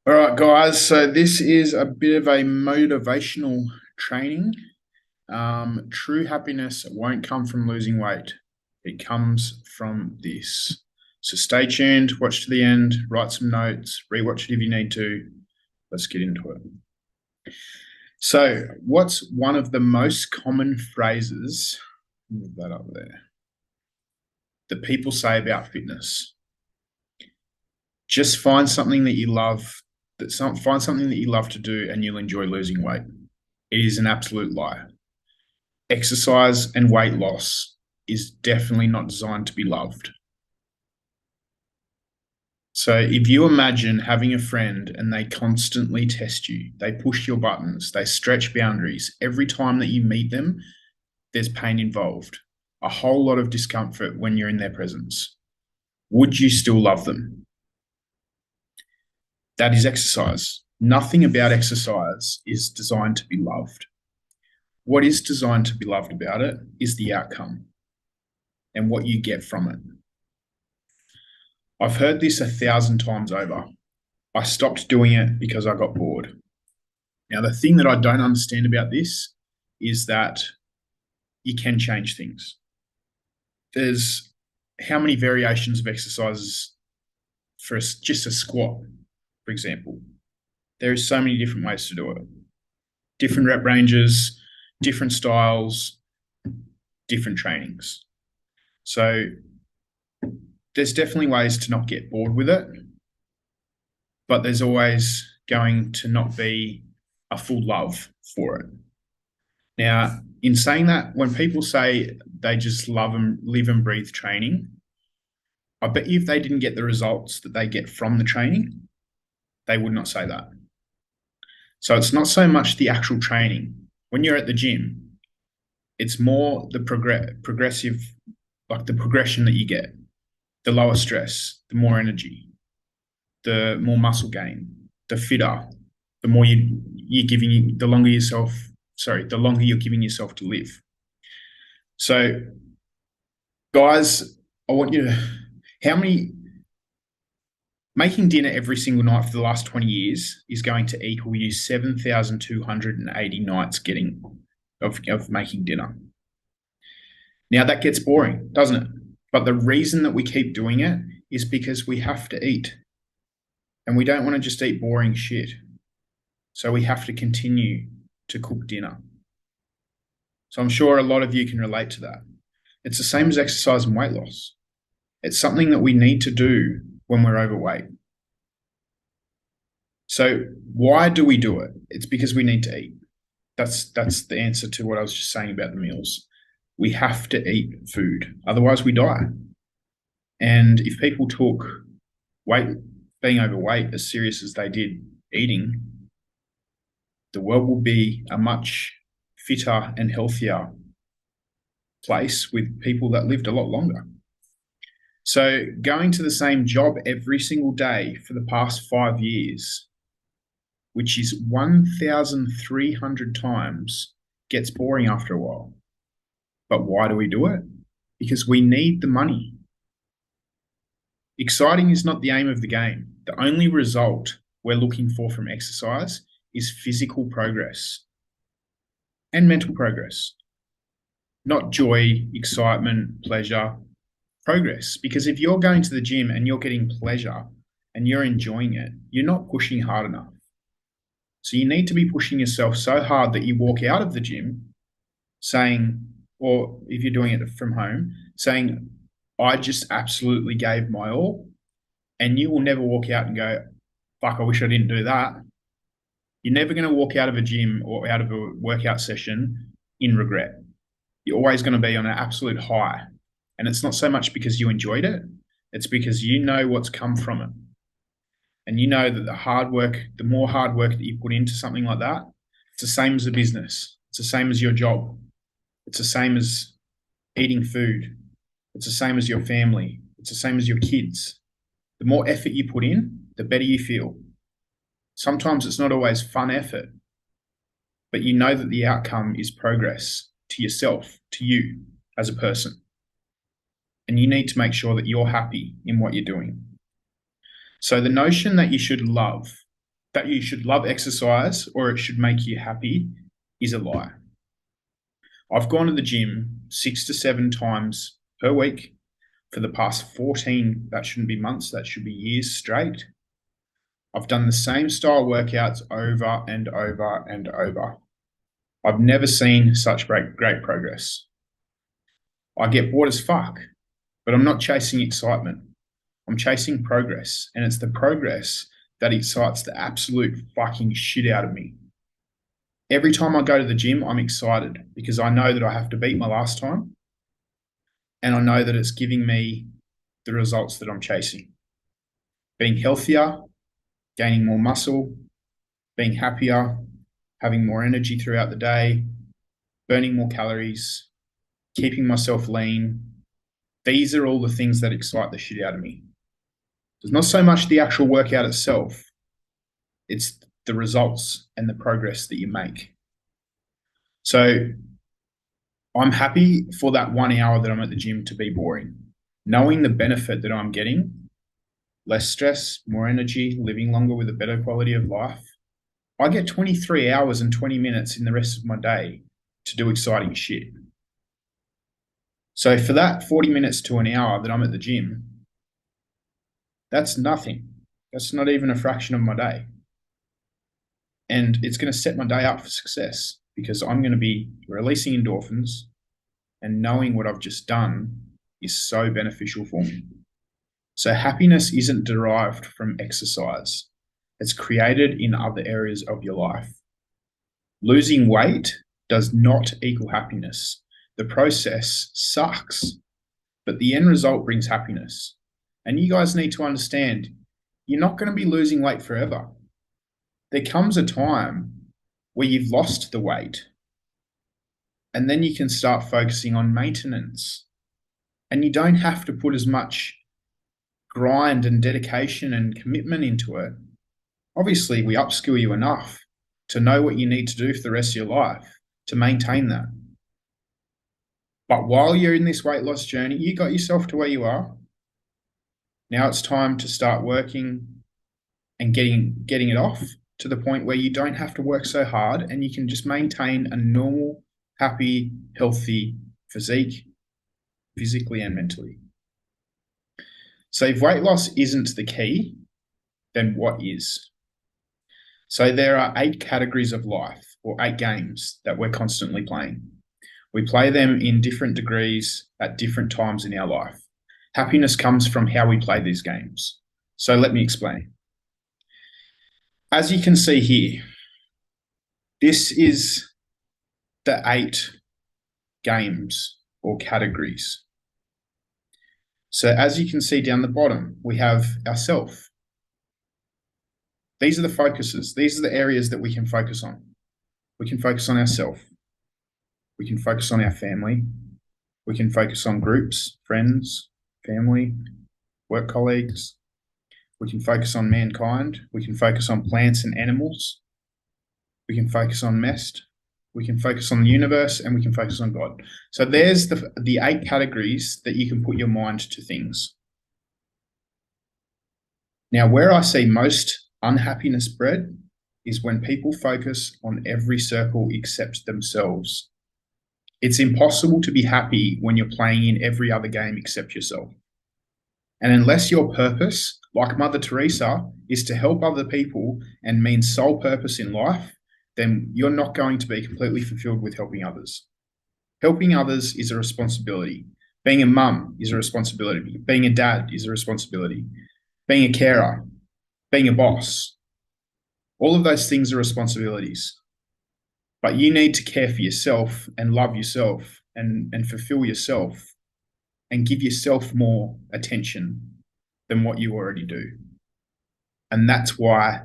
All right, guys. So this is a bit of a motivational training. True happiness won't come from losing weight. It comes from this. So stay tuned, watch to the end, write some notes, rewatch it if you need to. Let's get into it. So, what's one of the most common phrases, move that up there, that people say about fitness? Just find something that you love, find something that you love to do and you'll enjoy losing weight. It is an absolute lie. Exercise and weight loss is definitely not designed to be loved. So if you imagine having a friend and they constantly test you, they push your buttons, they stretch boundaries, every time that you meet them, there's pain involved, a whole lot of discomfort when you're in their presence. Would you still love them? That is exercise. Nothing about exercise is designed to be loved. What is designed to be loved about it is the outcome and what you get from it. I've heard this 1,000 times over. I stopped doing it because I got bored. Now, the thing that I don't understand about this is that you can change things. There's how many variations of exercises for just a squat, for example. There are so many different ways to do it. Different rep ranges, different styles, different trainings. So there's definitely ways to not get bored with it, but there's always going to not be a full love for it. Now, in saying that, when people say they just love and live and breathe training, I bet you if they didn't get the results that they get from the training, they would not say that. So it's not so much the actual training. When you're at the gym, it's more the progressive, like the progression that you get, the lower stress, the more energy, the more muscle gain, the fitter, the more you're giving, the longer you're giving yourself to live. So, guys, I want you to, making dinner every single night for the last 20 years is going to equal you 7,280 nights of making dinner. Now that gets boring, doesn't it? But the reason that we keep doing it is because we have to eat. And we don't want to just eat boring shit. So we have to continue to cook dinner. So I'm sure a lot of you can relate to that. It's the same as exercise and weight loss. It's something that we need to do when we're overweight. So why do we do it? It's because we need to eat. That's the answer to what I was just saying about the meals. We have to eat food, otherwise we die. And if people took being overweight as serious as they did eating, the world will be a much fitter and healthier place with people that lived a lot longer. So going to the same job every single day for the past 5 years, which is 1,300 times, gets boring after a while. But why do we do it? Because we need the money. Exciting is not the aim of the game. The only result we're looking for from exercise is physical progress and mental progress, not joy, excitement, pleasure, progress. Because if you're going to the gym and you're getting pleasure and you're enjoying it, you're not pushing hard enough. So you need to be pushing yourself so hard that you walk out of the gym saying, or if you're doing it from home, saying, I just absolutely gave my all. And you will never walk out and go, fuck, I wish I didn't do that. You're never going to walk out of a gym or out of a workout session in regret. You're always going to be on an absolute high. And it's not so much because you enjoyed it, it's because you know what's come from it. And you know that the more hard work that you put into something like that, it's the same as a business. It's the same as your job. It's the same as eating food. It's the same as your family. It's the same as your kids. The more effort you put in, the better you feel. Sometimes it's not always fun effort, but you know that the outcome is progress to yourself, to you as a person. And you need to make sure that you're happy in what you're doing. So the notion that you should love that you should love exercise or it should make you happy is a lie. I've gone to the gym 6 to 7 times per week for the past 14, that shouldn't be months, that should be years straight. I've done the same style workouts over and over and over. I've never seen such great progress. I get bored as fuck, but I'm not chasing excitement. I'm chasing progress, and it's the progress that excites the absolute fucking shit out of me. Every time I go to the gym, I'm excited because I know that I have to beat my last time, and I know that it's giving me the results that I'm chasing. Being healthier, gaining more muscle, being happier, having more energy throughout the day, burning more calories, keeping myself lean. These are all the things that excite the shit out of me. It's not so much the actual workout itself, it's the results and the progress that you make. So I'm happy for that 1 hour that I'm at the gym to be boring, knowing the benefit that I'm getting, less stress, more energy, living longer with a better quality of life. I get 23 hours and 20 minutes in the rest of my day to do exciting shit. So for that 40 minutes to an hour that I'm at the gym, that's nothing. That's not even a fraction of my day. And it's going to set my day up for success because I'm going to be releasing endorphins, and knowing what I've just done is so beneficial for me. So happiness isn't derived from exercise. It's created in other areas of your life. Losing weight does not equal happiness. The process sucks, but the end result brings happiness. And you guys need to understand, you're not going to be losing weight forever. There comes a time where you've lost the weight, and then you can start focusing on maintenance. And you don't have to put as much grind and dedication and commitment into it. Obviously, we upskill you enough to know what you need to do for the rest of your life to maintain that. But while you're in this weight loss journey, you got yourself to where you are. Now it's time to start working and getting it off to the point where you don't have to work so hard and you can just maintain a normal, happy, healthy physique, physically and mentally. So if weight loss isn't the key, then what is? So there are 8 categories of life, or 8 games that we're constantly playing. We play them in different degrees at different times in our life. Happiness comes from how we play these games. So let me explain. As you can see here, this is the 8 games or categories. So as you can see down the bottom, we have ourself. These are the focuses. These are the areas that we can focus on. We can focus on ourselves. We can focus on our family. We can focus on groups, friends, family, work colleagues. We can focus on mankind. We can focus on plants and animals. We can focus on mest. We can focus on the universe, and we can focus on God. So there's the 8 categories that you can put your mind to things. Now, where I see most unhappiness bred is when people focus on every circle except themselves. It's impossible to be happy when you're playing in every other game except yourself. And unless your purpose, like Mother Teresa, is to help other people and means sole purpose in life, then you're not going to be completely fulfilled with helping others. Helping others is a responsibility. Being a mum is a responsibility. Being a dad is a responsibility. Being a carer, being a boss, all of those things are responsibilities. But you need to care for yourself and love yourself and fulfill yourself and give yourself more attention than what you already do. And that's why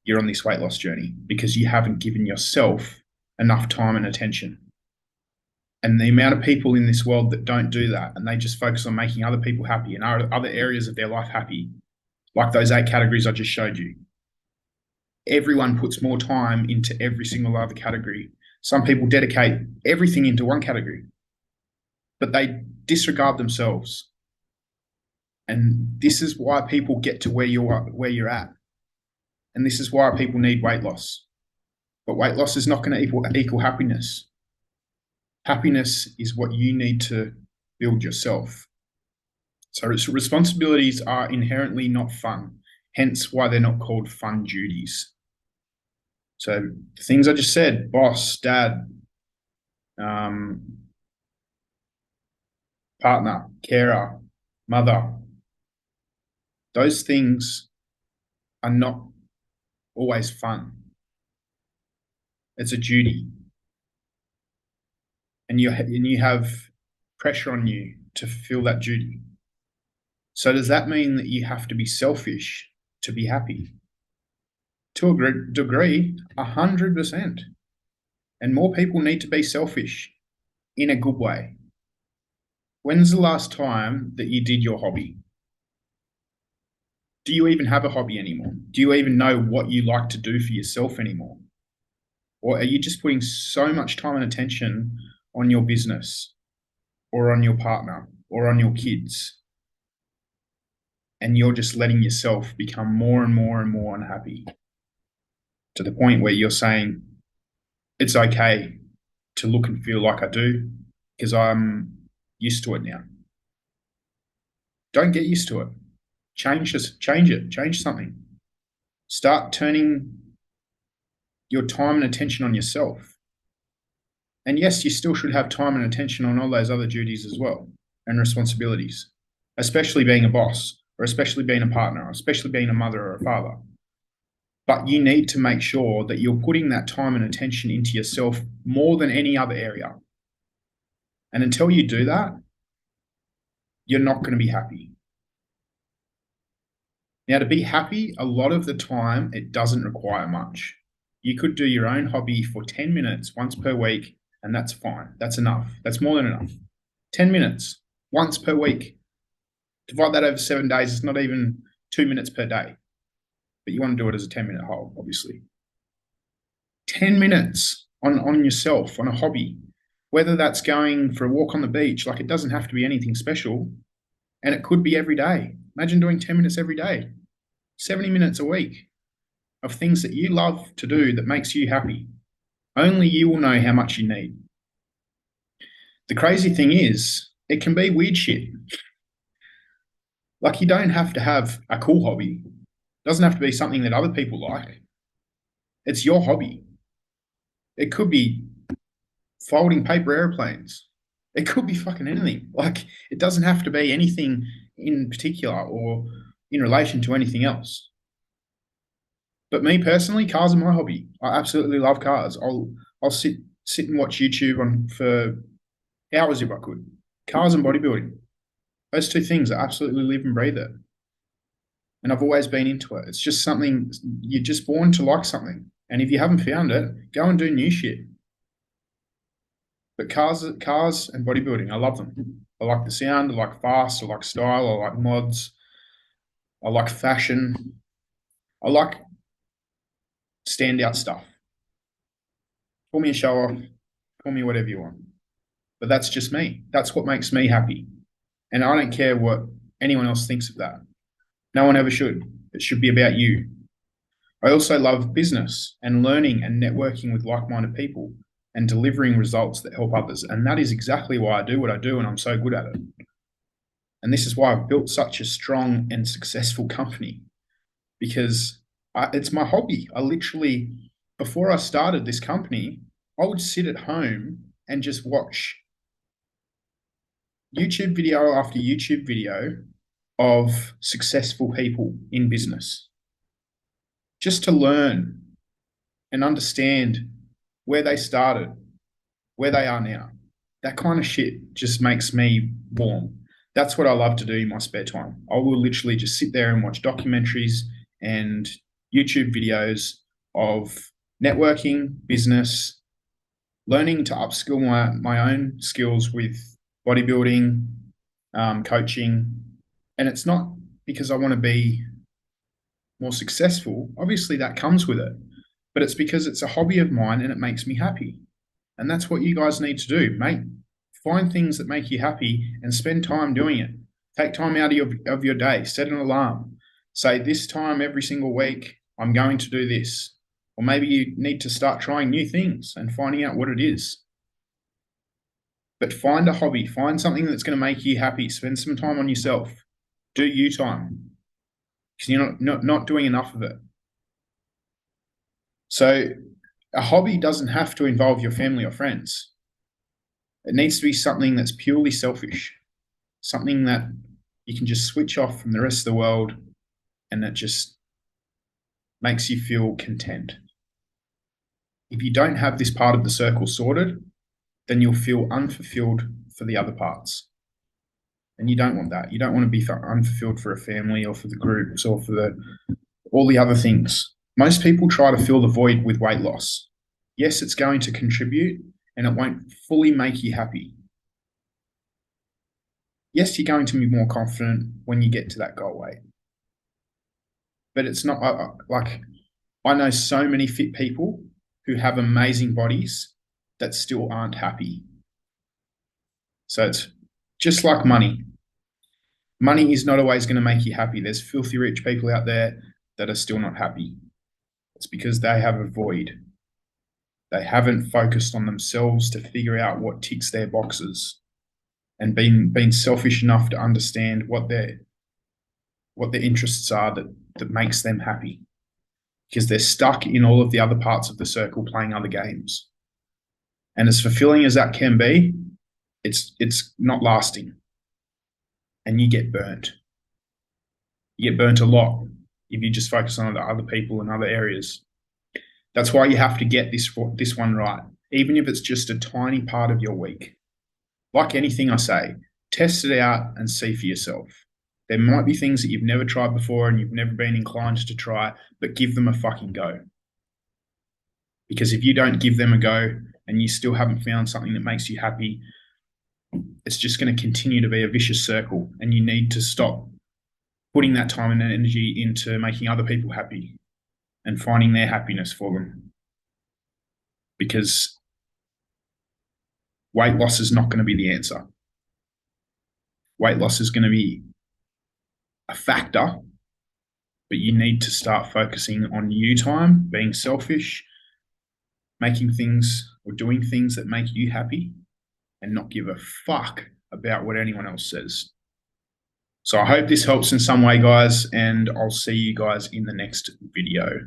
you're on this weight loss journey, because you haven't given yourself enough time and attention. And the amount of people in this world that don't do that, and they just focus on making other people happy and other areas of their life happy, like those 8 categories I just showed you. Everyone puts more time into every single other category. Some people dedicate everything into one category, but they disregard themselves. And this is why people get to where you're at. And this is why people need weight loss. But weight loss is not going to equal happiness. Happiness is what you need to build yourself. So responsibilities are inherently not fun, hence why they're not called fun duties. So the things I just said, boss, dad, partner, carer, mother, those things are not always fun. It's a duty. And you have pressure on you to fulfill that duty. So does that mean that you have to be selfish to be happy? To a degree, 100%. And more people need to be selfish in a good way. When's the last time that you did your hobby? Do you even have a hobby anymore? Do you even know what you like to do for yourself anymore? Or are you just putting so much time and attention on your business or on your partner or on your kids? And you're just letting yourself become more and more and more unhappy to the point where you're saying, it's okay to look and feel like I do because I'm used to it now. Don't get used to it. Change something. Start turning your time and attention on yourself. And yes, you still should have time and attention on all those other duties as well and responsibilities, especially being a boss or especially being a partner or especially being a mother or a father. But you need to make sure that you're putting that time and attention into yourself more than any other area. And until you do that, you're not going to be happy. Now, to be happy, a lot of the time, it doesn't require much. You could do your own hobby for 10 minutes once per week, and that's fine. That's enough. That's more than enough. 10 minutes once per week. Divide that over 7 days. It's not even 2 minutes per day. But you want to do it as a 10-minute whole, obviously. 10 minutes on yourself, on a hobby, whether that's going for a walk on the beach, like it doesn't have to be anything special, and it could be every day. Imagine doing 10 minutes every day, 70 minutes a week of things that you love to do that makes you happy. Only you will know how much you need. The crazy thing is, it can be weird shit. Like you don't have to have a cool hobby. It doesn't have to be something that other people like. It's your hobby. It could be folding paper airplanes. It could be fucking anything. Like it doesn't have to be anything in particular or in relation to anything else. But me personally, cars are my hobby. I absolutely love cars. I'll sit and watch YouTube for hours if I could. Cars and bodybuilding. Those two things, I absolutely live and breathe it. And I've always been into it. It's just something, you're just born to like something. And if you haven't found it, go and do new shit. But cars and bodybuilding, I love them. I like the sound, I like fast, I like style, I like mods, I like fashion. I like standout stuff. Call me a show off, call me whatever you want. But that's just me. That's what makes me happy. And I don't care what anyone else thinks of that. No one ever should. It should be about you. I also love business and learning and networking with like-minded people and delivering results that help others. And that is exactly why I do what I do, and I'm so good at it. And this is why I've built such a strong and successful company, because it's my hobby. I literally, before I started this company, I would sit at home and just watch YouTube video after YouTube video of successful people in business, just to learn and understand where they started, where they are now. That kind of shit just makes me warm. That's what I love to do in my spare time. I will literally just sit there and watch documentaries and YouTube videos of networking, business, learning to upskill my own skills with bodybuilding, coaching. And it's not because I want to be more successful. Obviously, that comes with it. But it's because it's a hobby of mine and it makes me happy. And that's what you guys need to do. Find things that make you happy and spend time doing it. Take time out of your day. Set an alarm. Say this time every single week, I'm going to do this. Or maybe you need to start trying new things and finding out what it is. But find a hobby, find something that's going to make you happy. Spend some time on yourself. Do you time, because you're not doing enough of it. So a hobby doesn't have to involve your family or friends. It needs to be something that's purely selfish, something that you can just switch off from the rest of the world and that just makes you feel content. If you don't have this part of the circle sorted, then you'll feel unfulfilled for the other parts. And you don't want that. You don't want to be unfulfilled for a family or for the groups or for all the other things. Most people try to fill the void with weight loss. Yes, it's going to contribute and it won't fully make you happy. Yes, you're going to be more confident when you get to that goal weight. But it's not like I know so many fit people who have amazing bodies that still aren't happy. So it's just like money. Money is not always going to make you happy. There's filthy rich people out there that are still not happy. It's because they have a void. They haven't focused on themselves to figure out what ticks their boxes and been selfish enough to understand what their interests are that makes them happy, because they're stuck in all of the other parts of the circle playing other games. And as fulfilling as that can be, it's not lasting. And you get burnt. You get burnt a lot if you just focus on the other people in other areas. That's why you have to get this one right, even if it's just a tiny part of your week. Like anything I say, test it out and see for yourself. There might be things that you've never tried before and you've never been inclined to try, but give them a fucking go. Because if you don't give them a go and you still haven't found something that makes you happy, it's just going to continue to be a vicious circle, and you need to stop putting that time and energy into making other people happy and finding their happiness for them. Because weight loss is not going to be the answer. Weight loss is going to be a factor, but you need to start focusing on you time, being selfish, making things or doing things that make you happy, and not give a fuck about what anyone else says. So I hope this helps in some way, guys, and I'll see you guys in the next video.